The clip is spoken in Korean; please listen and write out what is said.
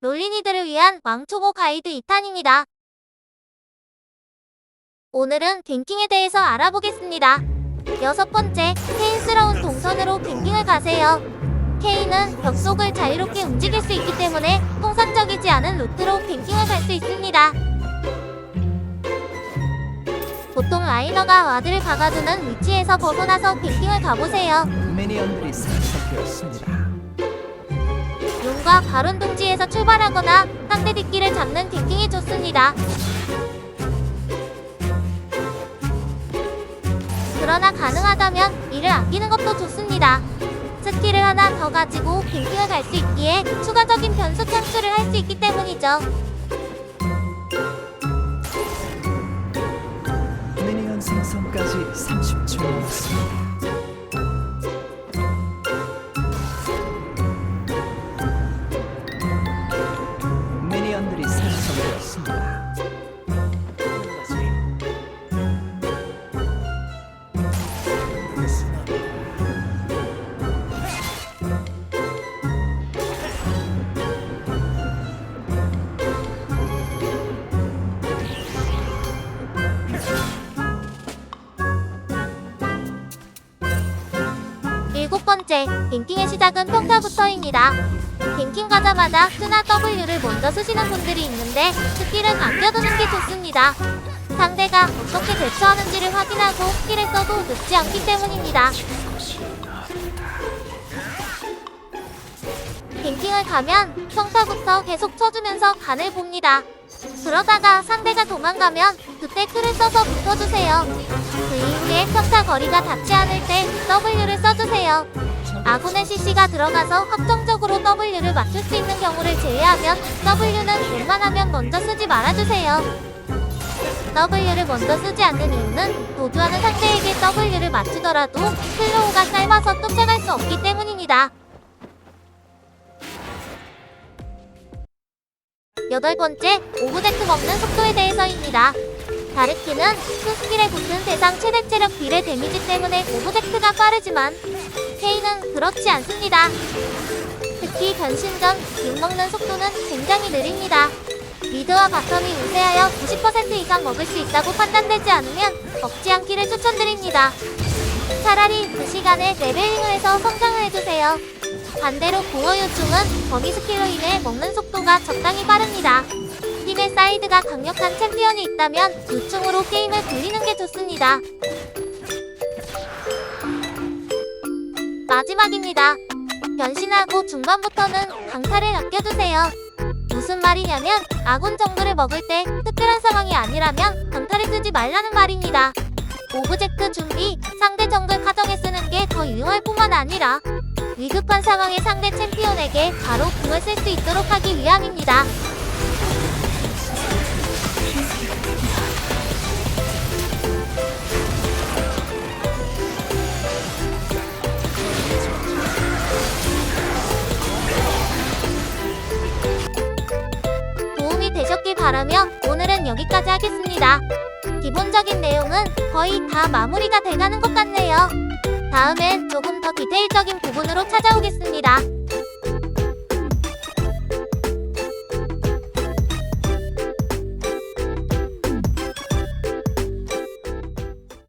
롤린이들을 위한 왕초보 가이드 2탄입니다. 오늘은 갱킹에 대해서 알아보겠습니다. 6번째, 케인스러운 동선으로 갱킹을 가세요. 케인은 벽 속을 자유롭게 움직일 수 있기 때문에 통상적이지 않은 루트로 갱킹을 갈 수 있습니다. 보통 라이너가 와드를 박아두는 위치에서 벗어나서 갱킹을 가보세요. 미니언들이 생성되었습니다. 용과 바론 둥지에서 출발하거나 상대 뒷길을 잡는 갱킹이 좋습니다. 그러나 가능하다면 이를 아끼는 것도 좋습니다. 스킬을 하나 더 가지고 갱킹을 갈 수 있기에 추가적인 변수 창출을 할 수 있기 때문이죠. 미니언 생성까지 30초 남았습니다. 미니언들이 생성되었습니다. 7번째, 갱킹의 시작은 평타부터입니다. 갱킹 가자마자 Q나 W를 먼저 쓰시는 분들이 있는데 스킬은 아껴두는 게 좋습니다. 상대가 어떻게 대처하는지를 확인하고 스킬을 써도 늦지 않기 때문입니다. 갱킹을 가면 평타부터 계속 쳐주면서 간을 봅니다. 그러다가 상대가 도망가면 그때 Q를 써서 붙어주세요. 그 이후에 평타 거리가 닿지 않을 때 W를 써주세요. 아군의 CC가 들어가서 확정적으로 W를 맞출 수 있는 경우를 제외하면 W는 웬만하면 먼저 쓰지 말아주세요. W를 먼저 쓰지 않는 이유는 도주하는 상대에게 W를 맞추더라도 슬로우가 짧아서 쫓아갈 수 없기 때문입니다. 8번째, 오브젝트 먹는 속도에 대해서입니다. 다르키는 Q스킬에 붙은 대상 최대 체력 딜의 데미지 때문에 오브젝트가 빠르지만 케인은 그렇지 않습니다. 특히 변신 전 딜 먹는 속도는 굉장히 느립니다. 미드와 바텀이 우세하여 90% 이상 먹을 수 있다고 판단되지 않으면 먹지 않기를 추천드립니다. 차라리 그 시간에 레벨링을 해서 성장을 해주세요. 반대로 공허유충은 범위 스킬로 인해 먹는 속도가 적당히 빠릅니다. 팀의 사이드가 강력한 챔피언이 있다면 유충으로 게임을 돌리는 게 좋습니다. 마지막입니다. 변신하고 중반부터는 강타를 아껴두세요. 무슨 말이냐면 아군 정글을 먹을 때 특별한 상황이 아니라면 강타를 쓰지 말라는 말입니다. 오브젝트 준비, 상대 정글 카정에 쓰는 게 더 유용할 뿐만 아니라 위급한 상황에 상대 챔피언에게 바로 궁을 쓸 수 있도록 하기 위함입니다. 도움이 되셨길 바라며 오늘은 여기까지 하겠습니다. 기본적인 내용은 거의 다 마무리가 돼가는 것 같네요. 다음엔 조금 더 디테일적인 부분으로 찾아오겠습니다.